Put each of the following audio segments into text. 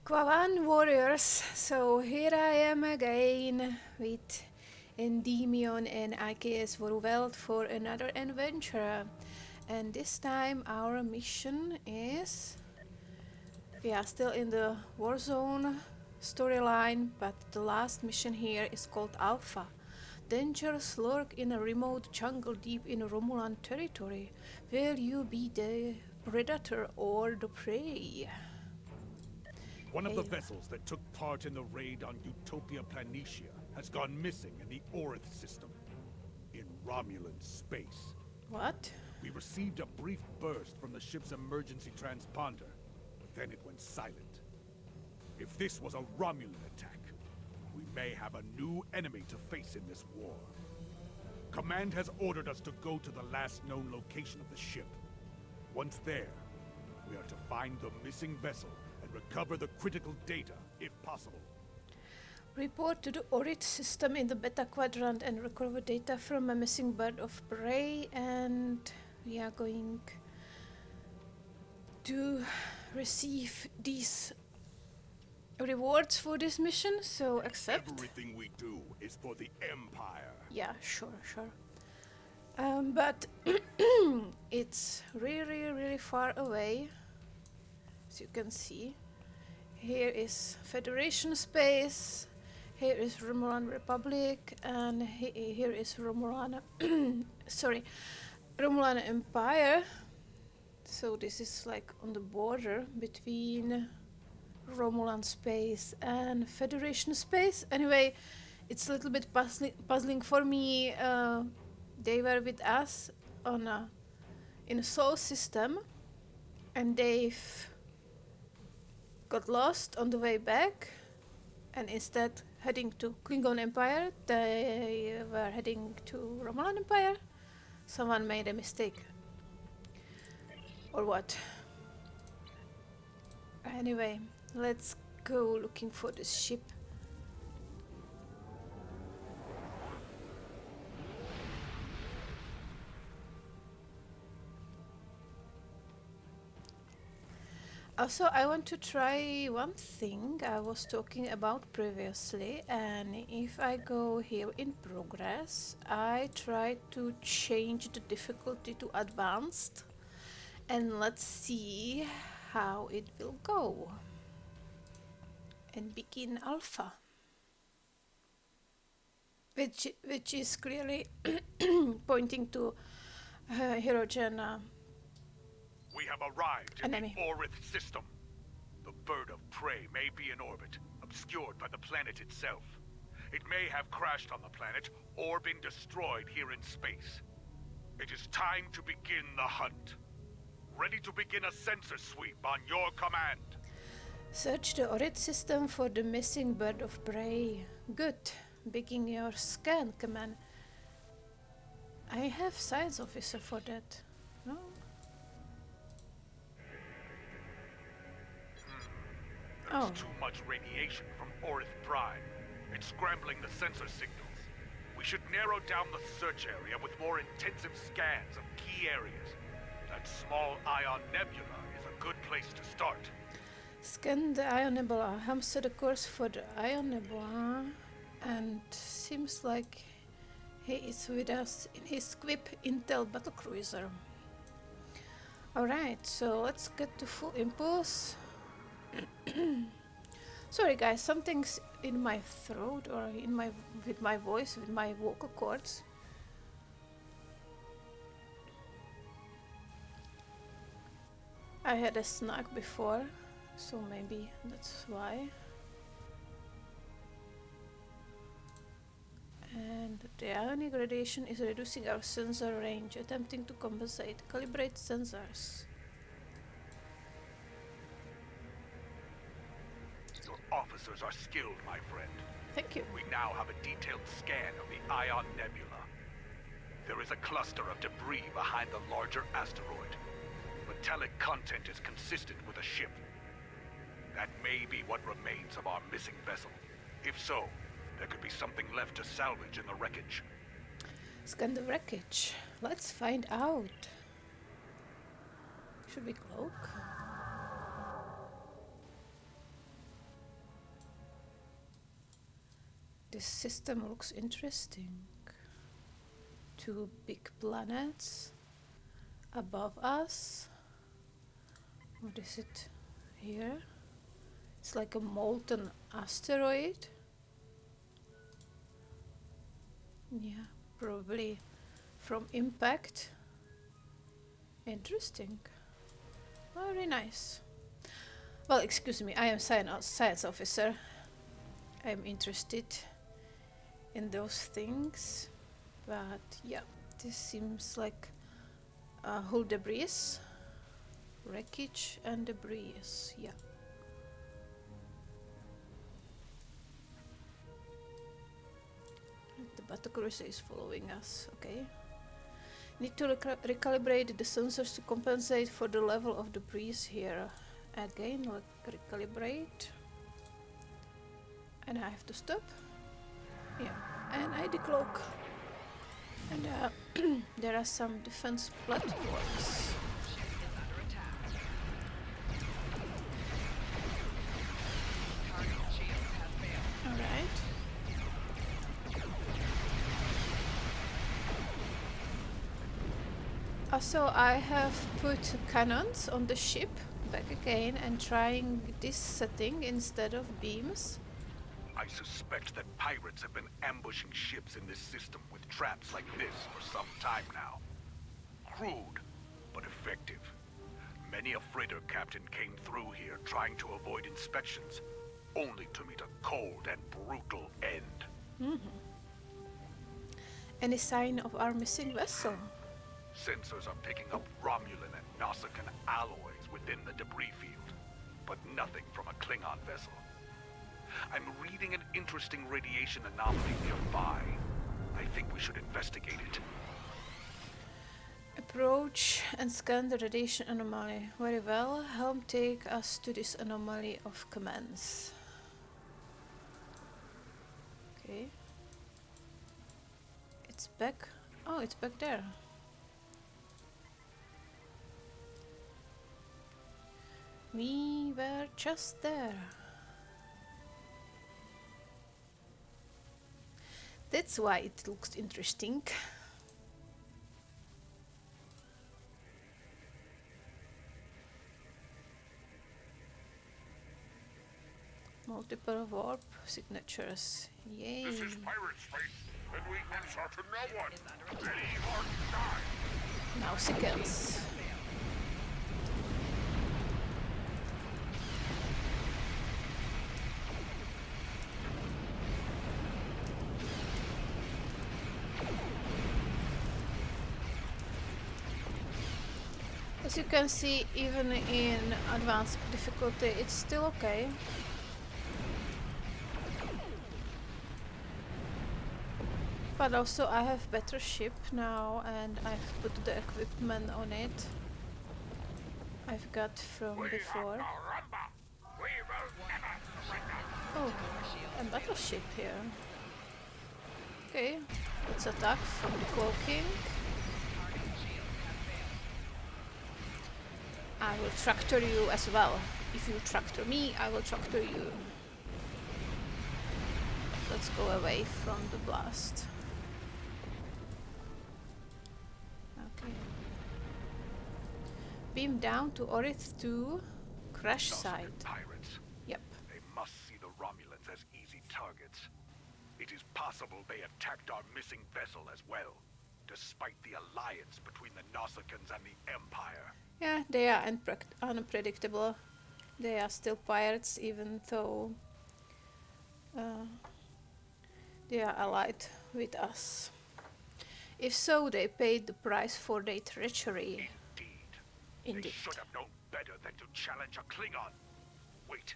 Kwavan warriors, so here I am again with Endymion and Ikeus Voruveld for another adventure. And this time our mission is... We are still in the Warzone storyline, but the last mission here is called Alpha. Dangers lurk in a remote jungle deep in Romulan territory. Will you be the predator or the prey? One of the Hail. vessels that took part in the raid on Utopia Planitia has gone missing in the Orith system, in Romulan space. What? We received a brief burst from the ship's emergency transponder, but then it went silent. If this was a Romulan attack, we may have a new enemy to face in this war. Command has ordered us to go to the last known location of the ship. Once there, we are to find the missing vessel and recover the critical data, if possible. Report to the Orith system in the Beta Quadrant and recover data from a missing bird of prey, and we are going to receive these rewards for this mission, so accept. Everything we do is for the Empire. Yeah, sure. But it's really far away, as you can see. Here is Federation space, here is Romulan Republic, and here is Romulan Romulan Empire. So this is like on the border between Romulan space and Federation space. Anyway, it's a little bit puzzling for me. They were with us on in a Sol system, and they've got lost on the way back, and instead heading to Klingon Empire, they were heading to Romulan Empire. Someone made a mistake. Or what? Anyway, let's go looking for this ship. Also, I want to try one thing I was talking about previously, and if I go here in progress, I try to change the difficulty to advanced, and let's see how it will go. And begin alpha, which is clearly pointing to Hirogen. We have arrived in Enemy. the Orith system. The bird of prey may be in orbit, obscured by the planet itself. It may have crashed on the planet or been destroyed here in space. It is time to begin the hunt. Ready to begin a sensor sweep on your command. Search the Orith system for the missing bird of prey. Good. Begin your scan command. I have science officer for that. No? There's Oh. too much radiation from Orith Prime. It's scrambling the sensor signals. We should narrow down the search area with more intensive scans of key areas. That small ion nebula is a good place to start. Scan the Ion Nebula. Hamster the course for the Ion Nebula. And seems like he is with us in his Quip Intel battlecruiser. Alright, so let's get to full impulse. Sorry guys, something's in my throat or in my with my voice, with my vocal cords. I had a snack before, so maybe that's why. And the ionic radiation is reducing our sensor range, attempting to compensate. Calibrate sensors. Your officers are skilled, my friend. Thank you. We now have a detailed scan of the Ion Nebula. There is a cluster of debris behind the larger asteroid. Metallic content is consistent with a ship. That may be what remains of our missing vessel. If so, there could be something left to salvage in the wreckage. Scan the wreckage. Let's find out. Should we cloak? This system looks interesting. 2 big planets above us. What is it here? It's like a molten asteroid. Yeah, probably from impact. Interesting. Very nice. Well, excuse me, I am science officer. I'm interested in those things. But yeah, this seems like hull debris. Wreckage and debris, yeah. The battle is following us, okay. Need to recalibrate the sensors to compensate for the level of debris here. Again, recalibrate. And I have to stop. Yeah, and I decloak. And there are some defense platforms. Alright. Also, I have put cannons on the ship back again and trying this setting instead of beams. I suspect that pirates have been ambushing ships in this system with traps like this for some time now. Crude, but effective. Many a freighter captain came through here trying to avoid inspections, only to meet a cold and brutal end. Any sign of our missing vessel? Sensors are picking up Romulan and Nausicaan alloys within the debris field, but nothing from a Klingon vessel. I'm reading an interesting radiation anomaly nearby. I think we should investigate it. Approach and scan the radiation anomaly. Very well. Helm take us to this anomaly of commands. Okay. It's back. Oh, it's back there. We were just there. That's why it looks interesting. Multiple warp signatures. Yay. This is pirate space, and we answer to no one. Any heart die. Now seconds. As you can see, even in advanced difficulty, it's still okay. But also I have better ship now and I've put the equipment on it I've got from before. Oh, a battleship here. Okay, let's attack from the cloaking. I will tractor you as well. If you tractor me, I will tractor you. Let's go away from the blast. Okay. Beam down to Orith 2, crash site. Pirates. Yep. They must see the Romulans as easy targets. It is possible they attacked our missing vessel as well, despite the alliance between the Nausicans and the Empire. Yeah, they are unpredictable. They are still pirates, even though they are allied with us. If so, they paid the price for their treachery. Indeed. They should have known better than to challenge a Klingon. Wait.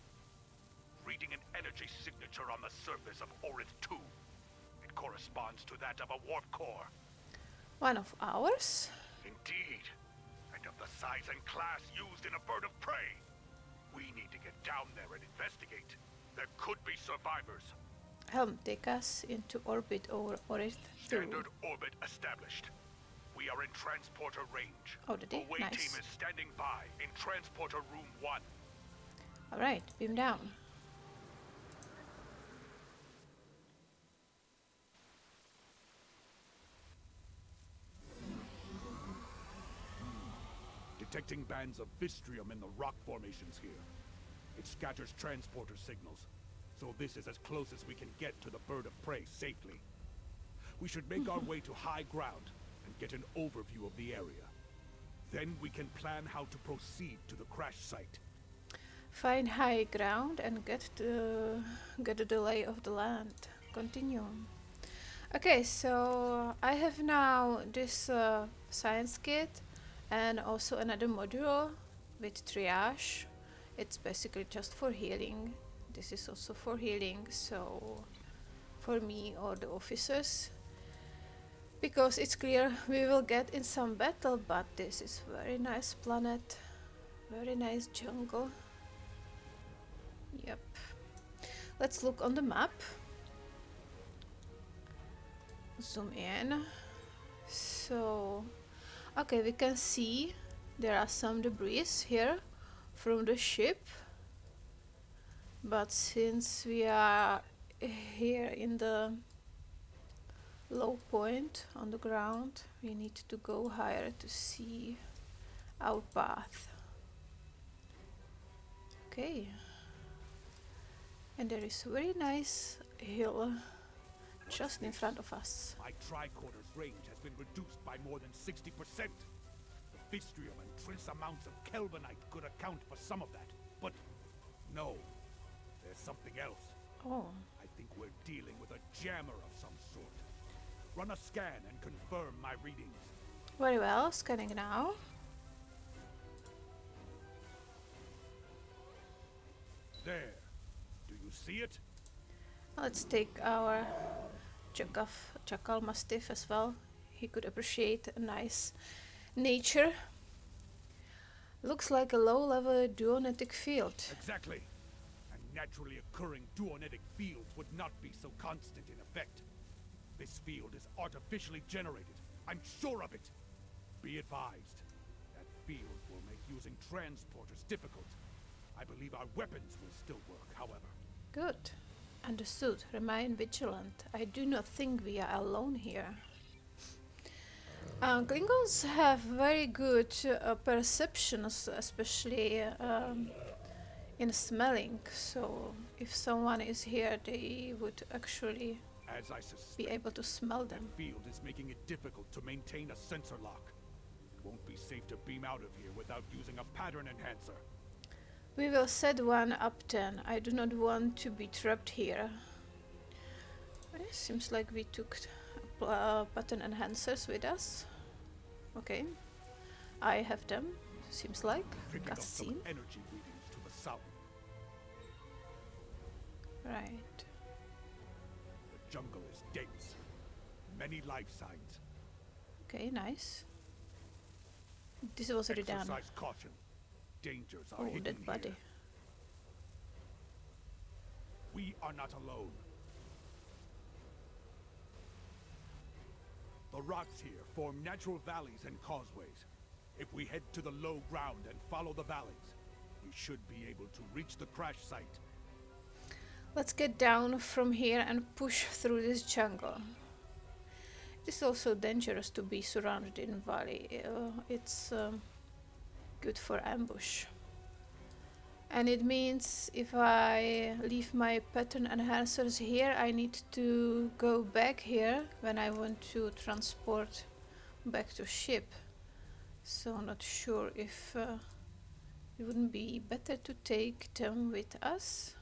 Reading an energy signature on the surface of Orith 2. It corresponds to that of a warp core. One of ours? Indeed. And of the size and class used in a bird of prey. We need to get down there and investigate. There could be survivors. Helm, take us into orbit over Orith 2. Standard orbit established. We are in transporter range. Oh, did he? Away Nice. team is standing by in transporter room 1. Alright, beam down. detecting bands of Vistrium in the rock formations here. It scatters transporter signals, so this is as close as we can get to the bird of prey safely. We should make our way to high ground and get an overview of the area. Then we can plan how to proceed to the crash site. Find high ground and get the lay of the land. Continue. Okay, so I have now this science kit and also another module with triage. It's basically just for healing. This is also for healing, so for me or the officers. Because it's clear we will get in some battle, but this is very nice planet. Very nice jungle. Yep. Let's look on the map. Zoom in. So, okay, we can see there are some debris here from the ship. But since we are here in the low point on the ground, we need to go higher to see our path. Okay. And there is a very nice hill just in front of us. My tricorder's range has been reduced by more than 60%. The Vistrium and trace amounts of Kelvinite could account for some of that. But no, there's something else. Oh. I think we're dealing with a jammer of some sort. Run a scan and confirm my readings. Very well, scanning now. There. Do you see it? Let's take our Jackal Mastiff as well. He could appreciate a nice nature. Looks like a low-level duonetic field. Exactly. And naturally occurring duonetic fields would not be so constant in effect. This field is artificially generated. I'm sure of it. Be advised, that field will make using transporters difficult. I believe our weapons will still work, however. Good. Understood. Remain vigilant. I do not think we are alone here. Klingons have very good perceptions, especially in smelling. So if someone is here, they would actually As I suspect, be able to smell that them. field is making it difficult to maintain a sensor lock. It won't be safe to beam out of here without using a pattern enhancer. We will set one up then. I do not want to be trapped here. It seems like we took pattern enhancers with us. Okay. I have them. Seems like. Picking up some Cutscene. energy readings to the south. Right. The jungle is dense. Many life signs. Okay, nice. This was already done. Exercise caution. Dangers are Oh, hidden dead body. here. We are not alone. The rocks here form natural valleys and causeways. If we head to the low ground and follow the valleys, we should be able to reach the crash site. Let's get down from here and push through this jungle. It is also dangerous to be surrounded in valley. It's good for ambush. And it means if I leave my pattern enhancers here, I need to go back here when I want to transport back to ship. So not sure if it wouldn't be better to take them with us.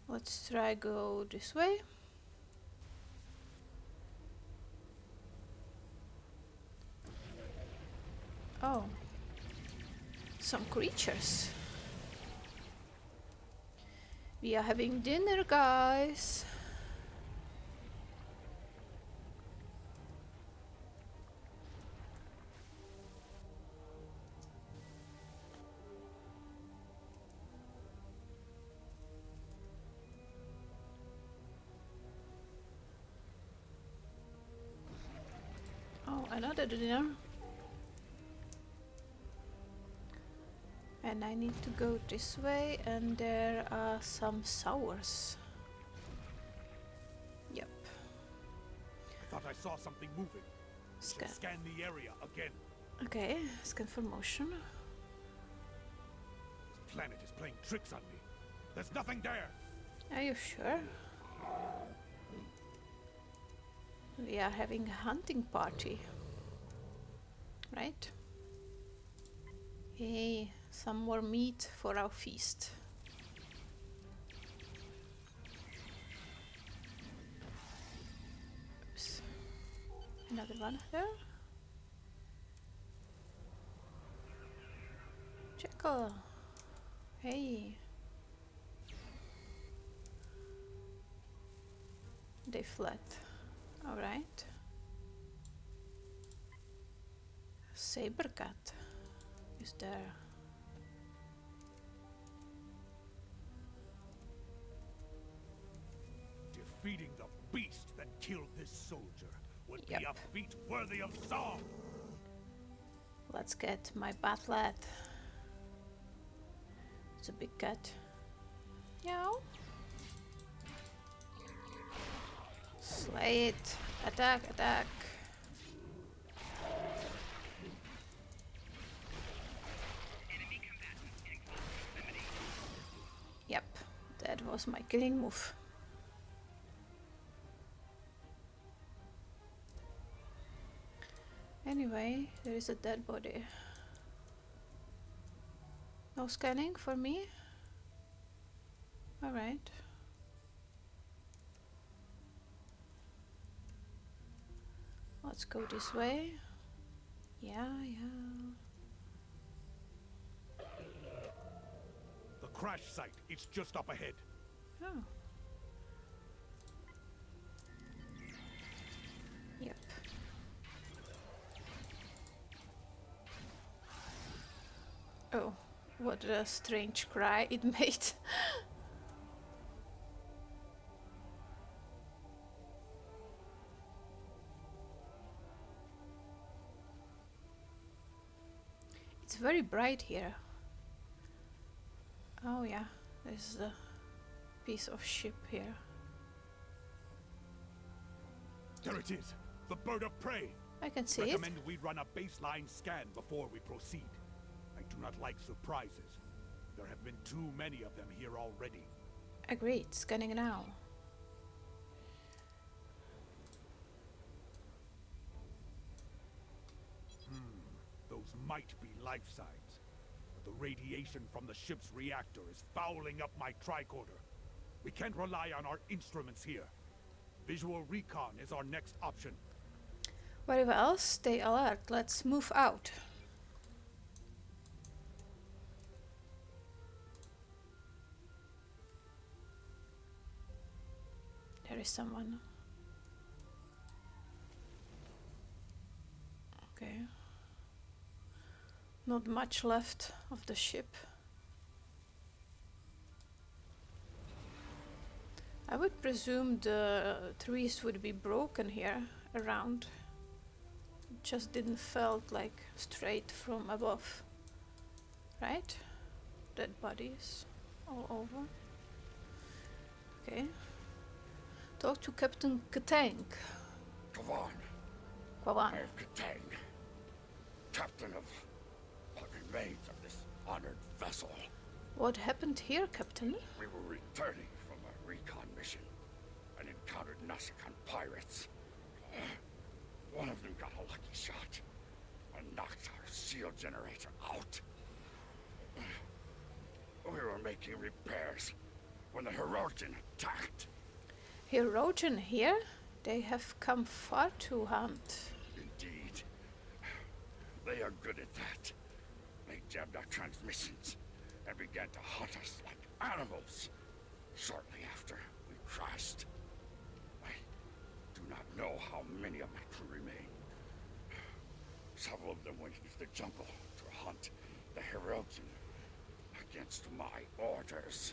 Let's try go this way. Oh. Some creatures. We are having dinner, guys. Oh, another dinner. And I need to go this way, and there are some sours. Yep. I thought I saw something moving. We Scan. should scan the area again. Okay, scan for motion. This planet is playing tricks on me. There's nothing there. Are you sure? We are having a hunting party. Right? Hey, some more meat for our feast. Oops. Another one there. Jekyll. Hey. They fled. Alright. Saber cat is there. Defeating the beast that killed this soldier would Yep. be a feat worthy of song. Let's get my bat lad. It's a big cat. Meow. Slay it. Attack, attack. Yep, that was my killing move. Anyway, there is a dead body. No scanning for me? Alright. Let's go this way. Yeah. The crash site, it's just up ahead. Oh. Yep. Oh, what a strange cry it made. It's very bright here. Oh yeah, there's a piece of ship here. There it is, the bird of prey. I can see it. Recommend we run a baseline scan before we proceed. I do not like surprises. There have been too many of them here already. Agreed, scanning now. Those might be life signs. But the radiation from the ship's reactor is fouling up my tricorder. We can't rely on our instruments here. Visual recon is our next option. Very well, stay alert. Let's move out. There is someone. Okay. Not much left of the ship. I would presume the trees would be broken here around. It just didn't felt like straight from above. Right? Dead bodies all over. Okay. Talk to Captain Katang. Kavan, Kwawan. I am Katang, captain of what remains of this honored vessel. What happened here, Captain? We were returning from a recon mission and encountered Nasakan pirates. One of them got a lucky shot and knocked our shield generator out. We were making repairs when the Hirogen attacked. Hirogen here? They have come far to hunt. Indeed. They are good at that. They jabbed our transmissions and began to hunt us like animals. Shortly after, we crashed. I do not know how many of my crew remain. Several of them went into the jungle to hunt the Hirogen against my orders.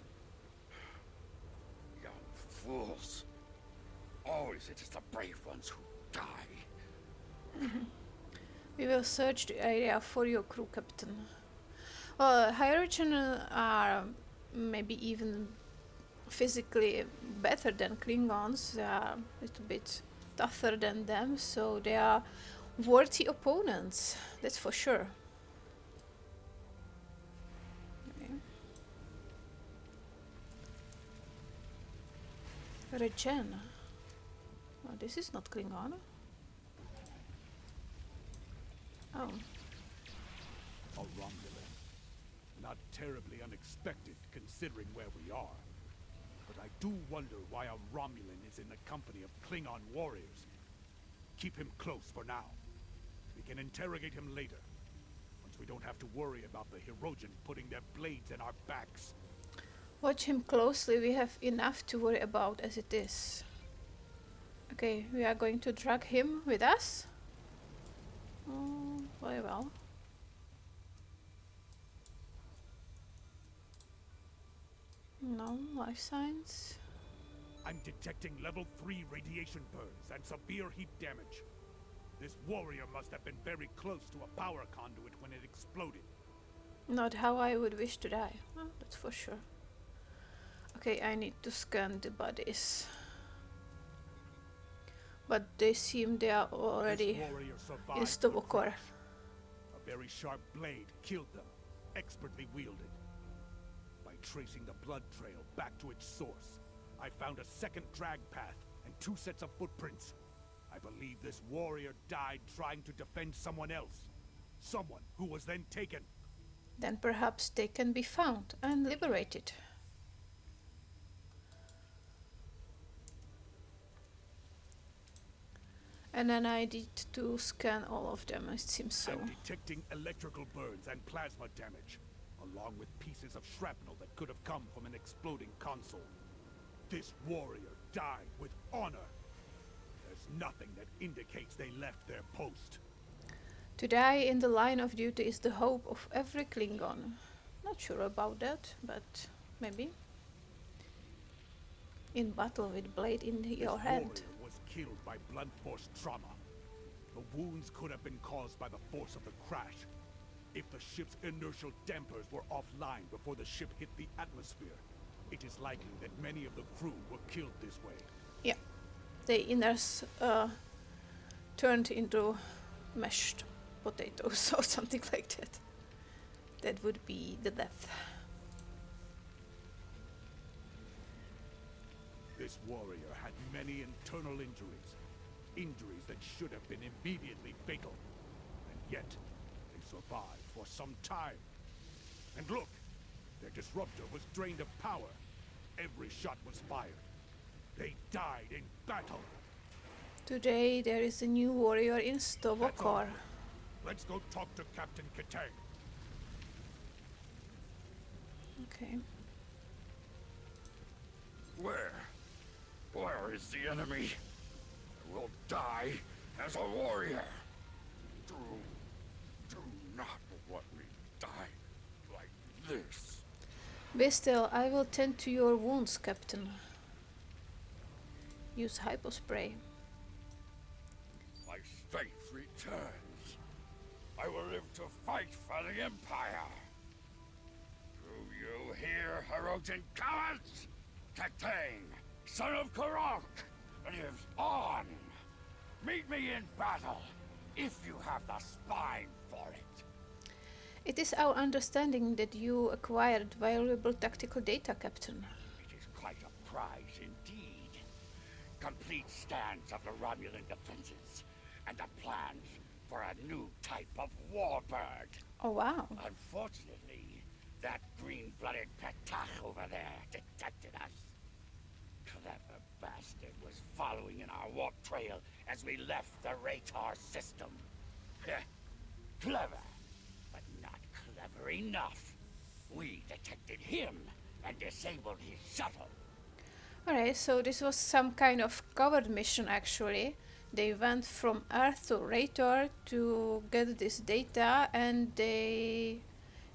Young fools. Always it is the brave ones who die. We will search the area for your crew, Captain. Well, Hirogen are maybe even physically better than Klingons. They are a little bit tougher than them, so they are worthy opponents, that's for sure. Okay. Regen. Oh, this is not Klingon. Oh, A Romulan. Not terribly unexpected considering where we are. But I do wonder why a Romulan is in the company of Klingon warriors. Keep him close for now. We can interrogate him later, once we don't have to worry about the Hirogen putting their blades in our backs. watch him closely. We have enough to worry about as it is. Okay, we are going to drag him with us. Oh, very well. No life signs. I'm detecting level 3 radiation burns and severe heat damage. This warrior must have been very close to a power conduit when it exploded. Not how I would wish to die. Oh, that's for sure. Okay, I need to scan the bodies. But they seem they are already This warrior survived in the Stovokor. crash. A very sharp blade killed them, expertly wielded. By tracing the blood trail back to its source, I found a second drag path and 2 sets of footprints. I believe this warrior died trying to defend someone else. Someone who was then taken. Then perhaps they can be found and liberated. And then I need to scan all of them, it seems so. I'm detecting electrical burns and plasma damage, along with pieces of shrapnel that could have come from an exploding console. This warrior died with honor. There's nothing that indicates they left their post. To die in the line of duty is the hope of every Klingon. Not sure about that, but maybe. In battle with blade in your This hand. warrior was killed by blunt force trauma. The wounds could have been caused by the force of the crash. If the ship's inertial dampers were offline before the ship hit the atmosphere, it is likely that many of the crew were killed this way. Yeah, the inners turned into mashed potatoes or something like that. That would be the death. This warrior had many internal injuries. Injuries that should have been immediately fatal. And yet, they survived for some time. And look, their disruptor was drained of power. Every shot was fired. They died in battle. Today there is a new warrior in That's all. Stovokor. Let's go talk to Captain Katang. Okay. Where is the enemy? I will die as a warrior. Do not let me die like this. Be still, I will tend to your wounds, Captain. Use hypospray. My strength returns. I will live to fight for the Empire. Do you hear, Hirogen cowards? Katang, son of Karok, lives on. Meet me in battle, if you have the spine for it. It is our understanding that you acquired valuable tactical data, Captain. It is quite a prize indeed. Complete scans of the Romulan defenses, and the plans for a new type of warbird. Oh wow. Unfortunately, that green-blooded Petach over there detected us. Clever bastard was following in our warp trail as we left the Ratar system. Clever, but not clever enough. We detected him and disabled his shuttle. Alright, so this was some kind of covered mission actually. They went from Earth to Rator to get this data, and they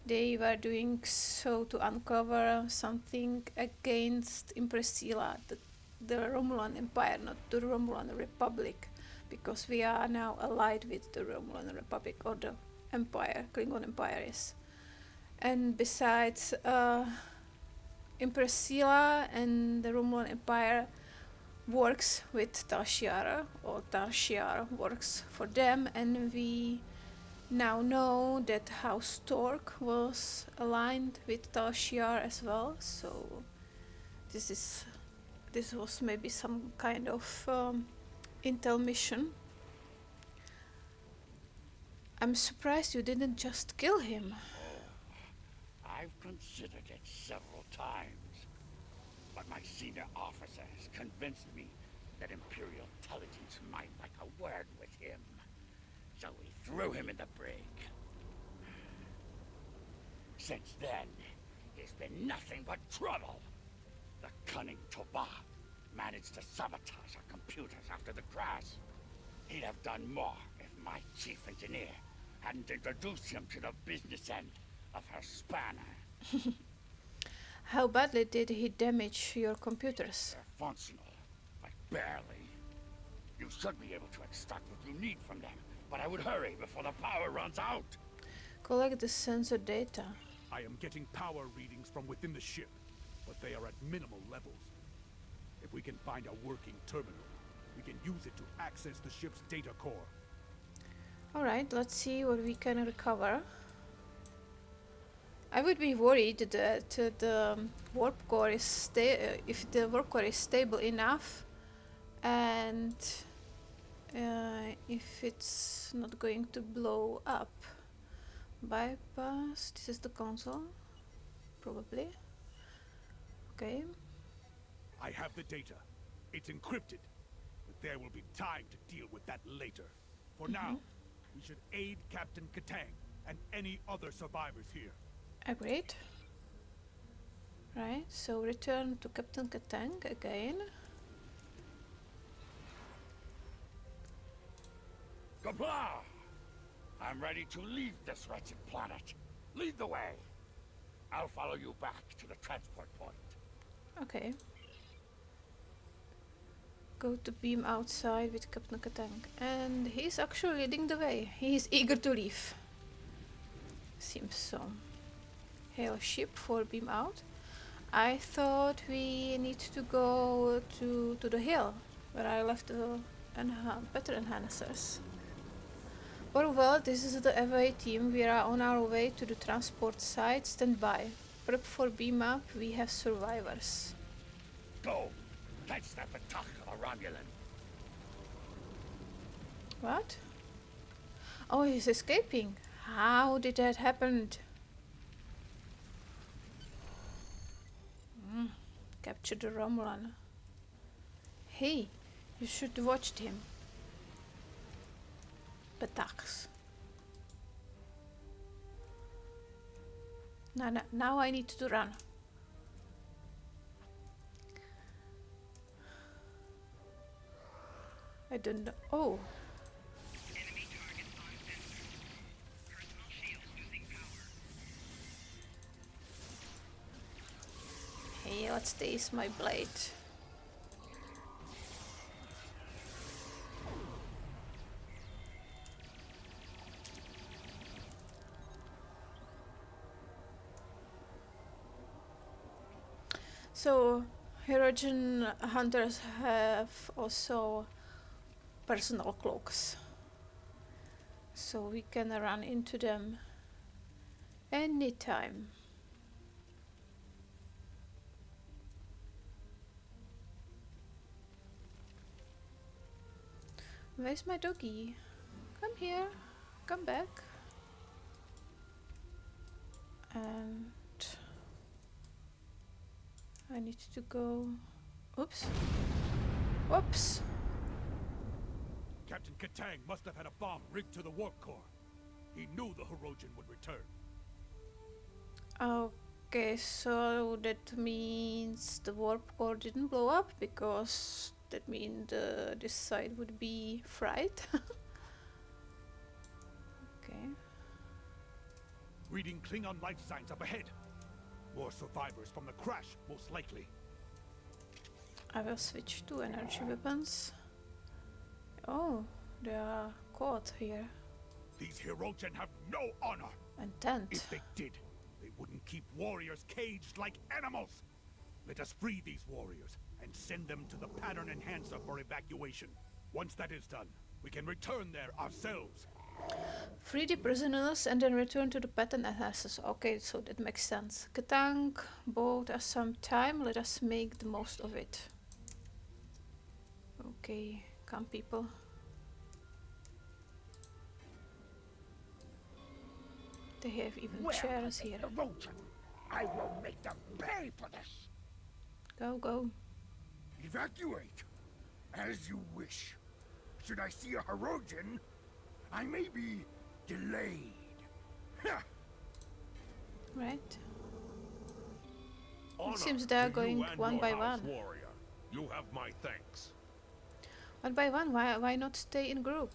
were doing so to uncover something against Impresila, the Romulan Empire, not the Romulan Republic, because we are now allied with the Romulan Republic, or the Empire, Klingon Empire is. And besides Impresila and the Romulan Empire works with Tashiara, or Tashiara works for them, and we now know that House Stork was aligned with Tashiar as well, so this was maybe some kind of intel mission. I'm surprised you didn't just kill him. I've considered it several times, but my senior officer has convinced me that Imperial intelligence might like a word with him. So we threw him in the brig. Since then, he's been nothing but trouble. The cunning Toba managed to sabotage our computers after the crash. He'd have done more if my chief engineer hadn't introduced him to the business end of her spanner. How badly did he damage your computers? They're functional, but barely. You should be able to extract what you need from them, but I would hurry before the power runs out. Collect the sensor data. I am getting power readings from within the ship, but they are at minimal levels. If we can find a working terminal, we can use it to access the ship's data core. Alright, let's see what we can recover. I would be worried that the warp core is if the warp core is stable enough, and if it's not going to blow up. Bypass. This is the console, probably. Okay. I have the data. It's encrypted, but there will be time to deal with that later. For now, we should aid Captain Katang and any other survivors here. Agreed. Right, so return to Captain Katang again. Gabla! I'm ready to leave this wretched planet. Lead the way. I'll follow you back to the transport point. Okay. Go to beam outside with Captain Katang. And he's actually leading the way. He's eager to leave. Seems so. Hail ship for beam out. I thought we need to go to the hill where I left the better enhancers. Oh well, this is the FA team. We are on our way to the transport site. Stand by. Prep for beam up. We have survivors. Go! Catch that Batak or Romulan. What? Oh, he's escaping. How did that happen? Capture the Romulan. Hey, you should have watched him. Bataks. Now I need to run. I don't know. Oh. Enemy target on sensor. Personal shields losing power. Hey, let's taste my blade. So, Hirogen hunters have also personal cloaks. So we can run into them anytime. Where's my doggy? Come here. Come back. And I need to go. Oops. Whoops. Captain Katang must have had a bomb rigged to the warp core. He knew the Hirogen would return. Okay, so that means the warp core didn't blow up, because that means this side would be fried. Okay. Reading Klingon life signs up ahead. More survivors from the crash, most likely. I will switch to energy weapons. Oh, they are caught here. These Hirogen have no honor. And tent. If they did, they wouldn't keep warriors caged like animals. Let us free these warriors and send them to the pattern enhancer for evacuation. Once that is done, we can return there ourselves. Free the prisoners and then return to the pattern enhancers. Okay, so that makes sense. Ketang bought us some time. Let us make the most of it. Okay, come people. They have even chairs here. Erosion. I will make them pay for this. Go, go. Evacuate. As you wish. Should I see a Herodian, I may be delayed. Right. Honor It seems they are to going you and one your by house, one. warrior. You have my thanks. One by one, why not stay in group?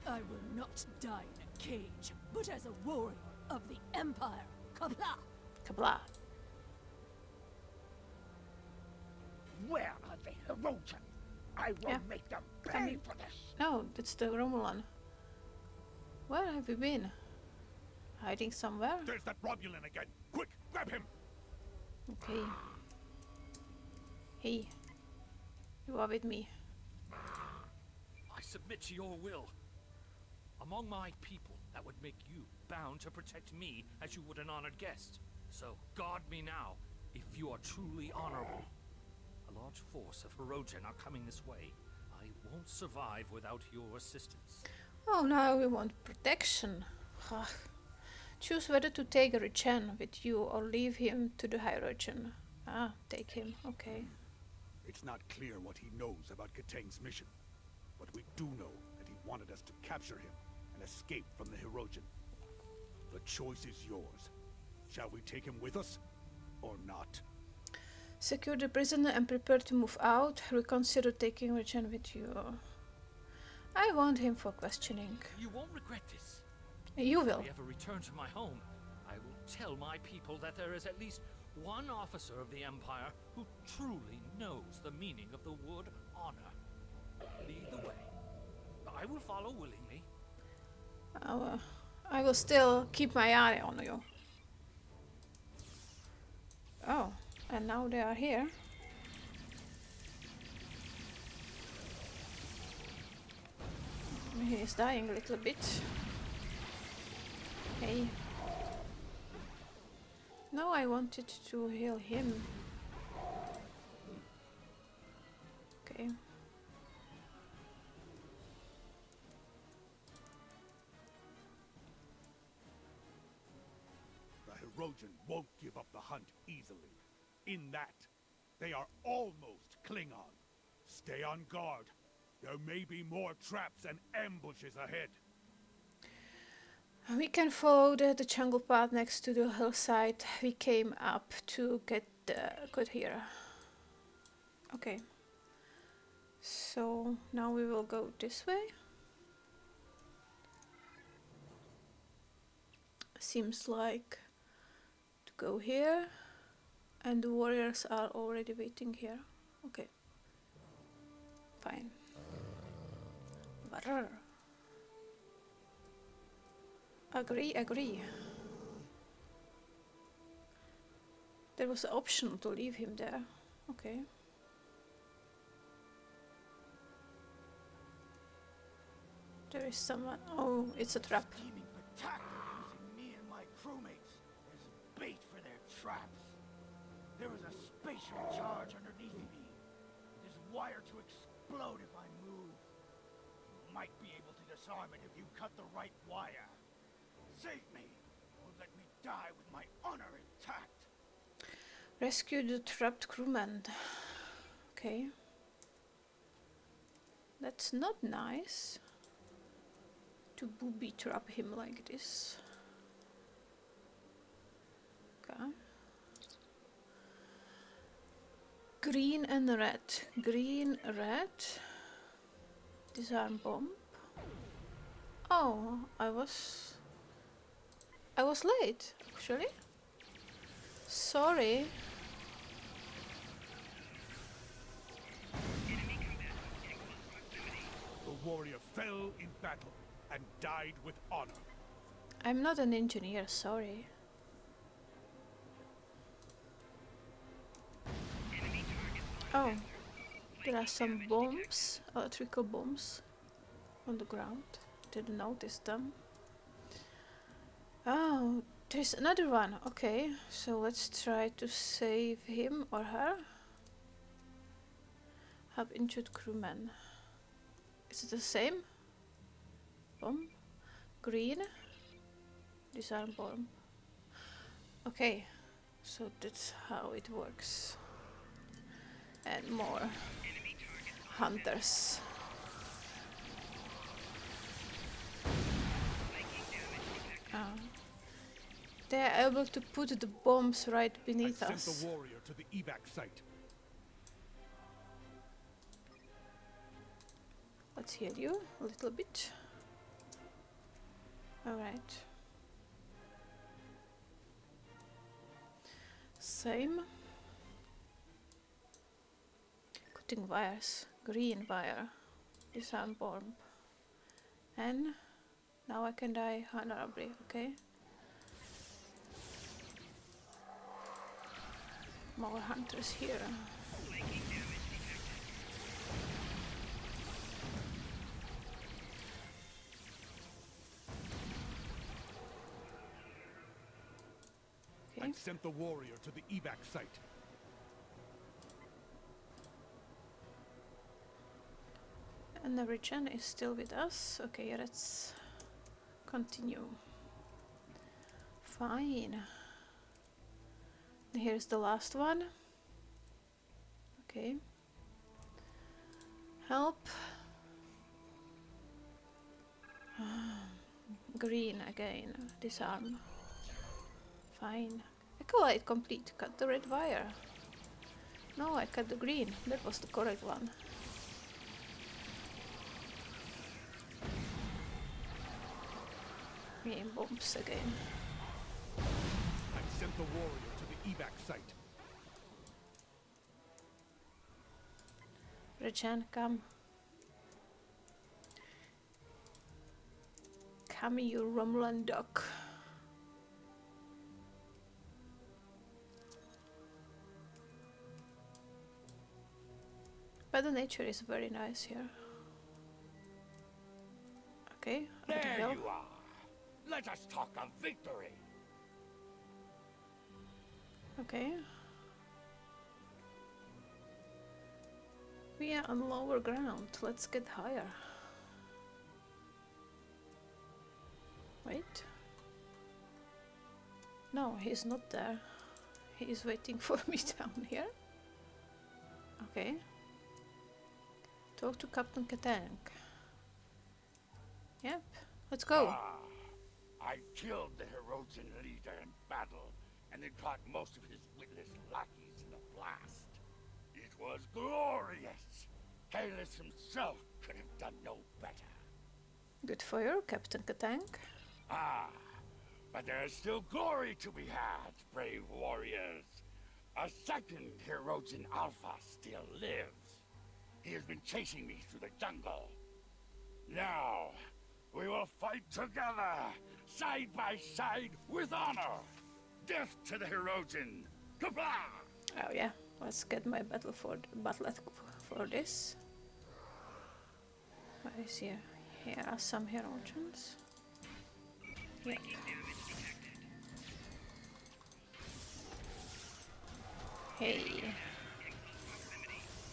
I will not die in a cage, but as a warrior of the Empire. Kabla! Kabla. Where are the Herodian? I will Yeah. make them Come pay here. for this. No, that's the Romulan. Where have you been? Hiding somewhere? There's that Romulan again. Quick, grab him. Okay. Hey. You are with me. I submit to your will. Among my people, that would make you bound to protect me as you would an honored guest. So guard me now, if you are truly honorable. A large force of Herodian are coming this way. I won't survive without your assistance. Oh, now we want protection. Ugh. Choose whether to take Richen with you or leave him to the Hierarchan. Ah, take him. Okay. It's not clear what he knows about Katang's mission, but we do know that he wanted us to capture him and escape from the Herodian. The choice is yours. Shall we take him with us, or not? Secure the prisoner and prepare to move out. Reconsider taking Richen with you. I want him for questioning. You won't regret this. You If will. I ever return to my home, I will tell my people that there is at least one officer of the Empire who truly knows the meaning of the word honor. Lead the way. I will follow willingly. I will still keep my eye on you. Oh, and now they are here. He is dying a little bit. Hey. No, I wanted to heal him. Okay. The Herodian won't give up the hunt easily. In that, they are almost Klingon. Stay on guard. There may be more traps and ambushes ahead. We can follow the jungle path next to the hillside we came up to get here. Okay. So now we will go this way. Seems like to go here, and the warriors are already waiting here. Okay. Fine. Brrr. Agree, agree. There was an option to leave him there. Okay. There is someone. Oh, it's a trap. Scheming attack using me and my crewmates as bait for their traps. There is a spatial charge underneath me. It is wired to explode if I move. You might be able to disarm it if you cut the right wire. Save me, or let me die with my honor intact. Rescue the trapped crewman. Okay. That's not nice. To booby trap him like this. Okay. Green and red. Green, red. Disarm bomb. Oh, I was late, actually. Sorry. The warrior fell in battle and died with honor. I'm not an engineer, sorry. Oh, there are some bombs, electrical bombs on the ground. Didn't notice them. Oh, there's another one. Okay, so let's try to save him or her. Help injured crewmen. Is it the same? Bomb? Green? Disarm bomb. Okay, so that's how it works. And more hunters. They are able to put the bombs right I beneath sent us. the warrior to the evac site. Let's heal you a little bit. Alright. Same. Cutting wires. Green wire. Disarm bomb. And now I can die honorably, okay? More hunters here. Okay. I sent the warrior to the evac site. And the regen is still with us. Okay, let's continue. Fine. Here's the last one. Okay. Help. Green again. Disarm. Fine. Acolyte complete. Cut the red wire. No, I cut the green. That was the correct one. Me bombs again. I sent the warrior to the evac site. Regen, come. Come, you Romulan duck. But the nature is very nice here. Okay, There go. you are. Let us talk of victory. Okay. We are on lower ground. Let's get higher. Wait. No, he's not there. He is waiting for me down here. Okay. Talk to Captain Katank. Yep, let's go. Ah, I killed the Herodian leader in battle, and it caught most of his witless lackeys in the blast. It was glorious. Kalis himself could have done no better. Good for you, Captain Katank. Ah, but there is still glory to be had, brave warriors. A second Herodian Alpha still lives. He has been chasing me through the jungle. Now, we will fight together, side by side, with honor. Death to the Herodian. Kapla! Oh yeah, let's get my battle for this. What is here? Here are some Herodians. Yeah. Hey.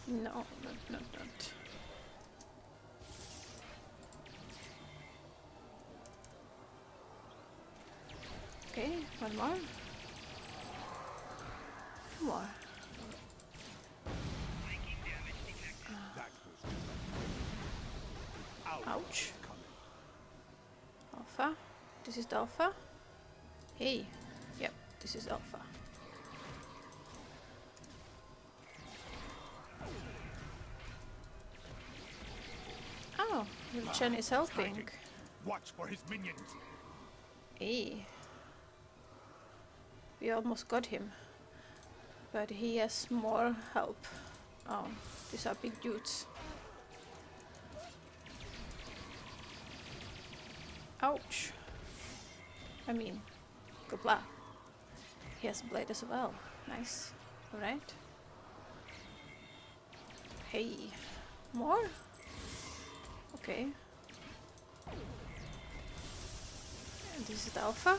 No, not. Okay, one more. Two more. That was too much. Ouch. Coming. Alpha. This is the Alpha. Hey. Yep, this is Alpha. Oh, Chen is helping. Watch for his minions. Hey. We almost got him. But he has more help. Oh, these are big dudes. Ouch. I mean, good luck. He has blade as well. Nice. Alright. Hey, more? Okay. And this is the alpha.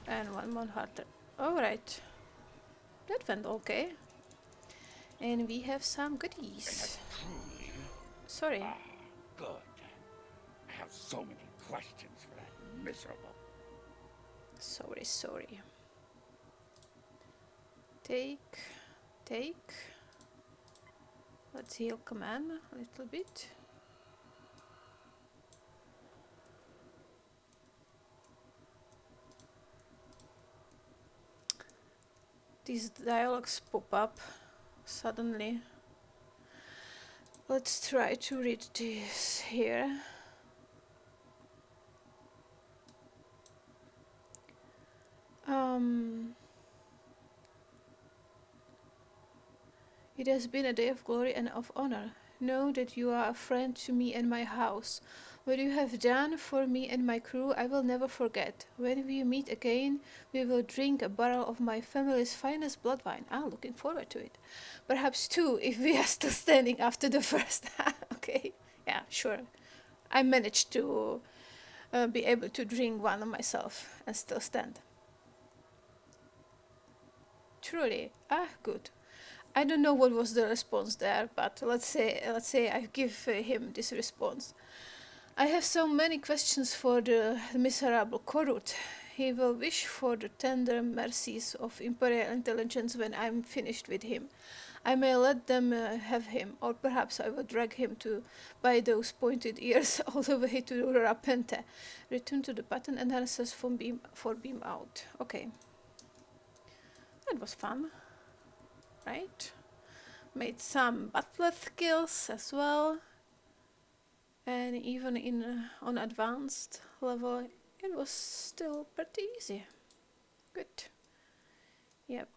And one more harder. Alright. That went okay. And we have some They goodies. have truly. Sorry. Ah, good. I have so many questions for that miserable. Sorry. Take. Let's heal command a little bit. These dialogues pop up suddenly. Let's try to read this here. It has been a day of glory and of honor. Know that you are a friend to me and my house. What you have done for me and my crew I will never forget. When we meet again, we will drink a barrel of my family's finest blood wine. Ah, looking forward to it. Perhaps two, if we are still standing after the first. Okay, yeah, sure. I managed to be able to drink one myself and still stand. Truly, ah, good. I don't know what was the response there, but let's say I give him this response. I have so many questions for the miserable Korut. He will wish for the tender mercies of Imperial intelligence when I'm finished with him. I may let them have him, or perhaps I will drag him by those pointed ears all the way to Rapente. Return to the button analysis for beam out. Okay, that was fun, right? Made some butler skills as well, and even on advanced level it was still pretty easy. Good. Yep.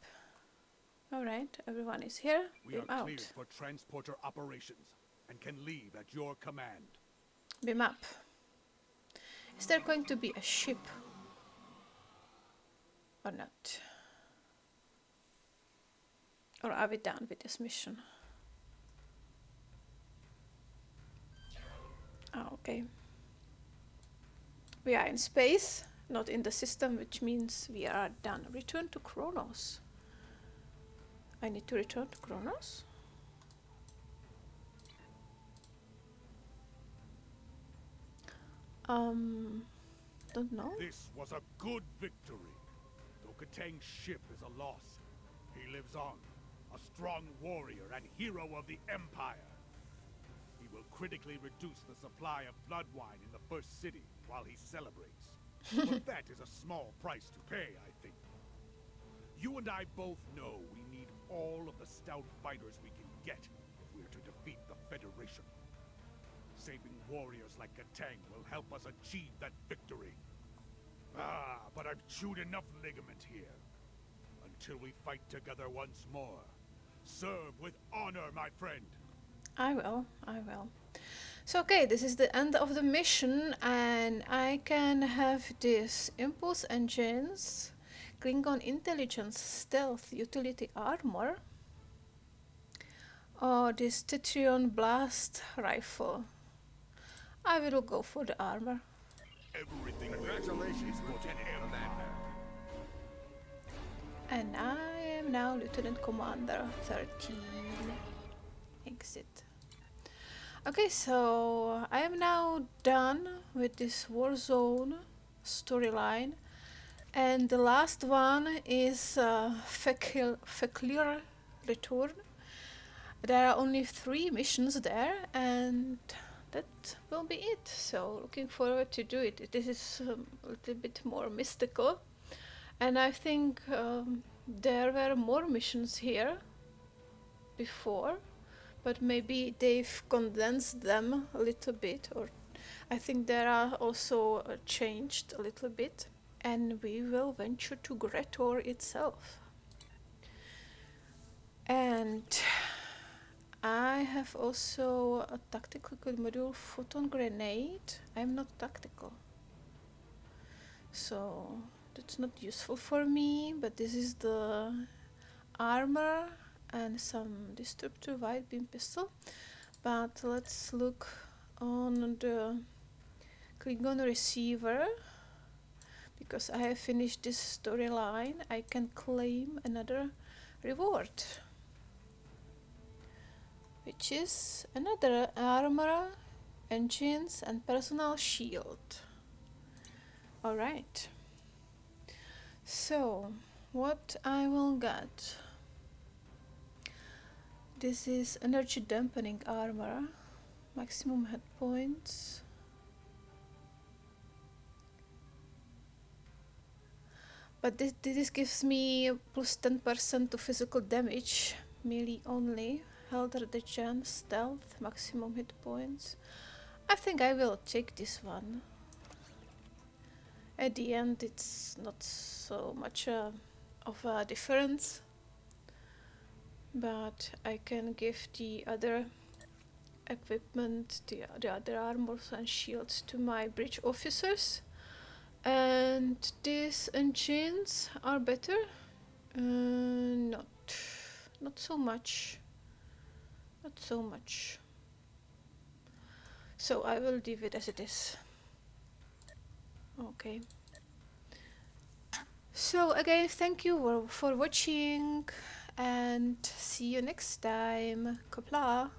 Alright, everyone is here. We Beam are cleared out. for transporter operations and can leave at your command. Beam up. Is there going to be a ship or not? Or are we done with this mission? Oh, okay. We are in space, not in the system, which means we are done. Return to Kronos. I need to return to Kronos? Don't know. This was a good victory. Though Katang's ship is a loss, he lives on, a strong warrior and hero of the Empire. He will critically reduce the supply of blood wine in the first city while he celebrates. But that is a small price to pay, I think. You and I both know we need all of the stout fighters we can get if we are to defeat the Federation. Saving warriors like Katang will help us achieve that victory. Ah, but I've chewed enough ligament here. Until we fight together once more. Serve with honor, my friend. I will. So okay, this is the end of the mission, and I can have this impulse engines, Klingon intelligence, stealth, utility armor, or this Tetrion blast rifle. I will go for the armor. Everything congratulations, Lieutenant Commander. And I am now Lieutenant Commander 13. Exit. Okay, so I am now done with this Warzone storyline, and the last one is Feklir Return. There are only 3 missions there, and that will be it. So looking forward to do it. This is a little bit more mystical, and I think there were more missions here before, but maybe they've condensed them a little bit, or I think there are also changed a little bit. And we will venture to Gretor itself. And I have also a tactical good module photon grenade. I'm not tactical, so that's not useful for me, but this is the armor and some disruptor wide beam pistol. But let's look on the Klingon receiver. Because I have finished this storyline, I can claim another reward. Which is another armor, engines and personal shield. Alright. So, what I will get? This is energy dampening armor. Maximum hit points. But this gives me plus 10% to physical damage. Melee only. Health reduction, stealth, maximum hit points. I think I will take this one. At the end, it's not so much of a difference, but I can give the other equipment, the other armors and shields to my bridge officers. And these engines are better. Not so much. Not so much. So I will leave it as it is. Okay. So again, thank you for watching and see you next time. Kopla.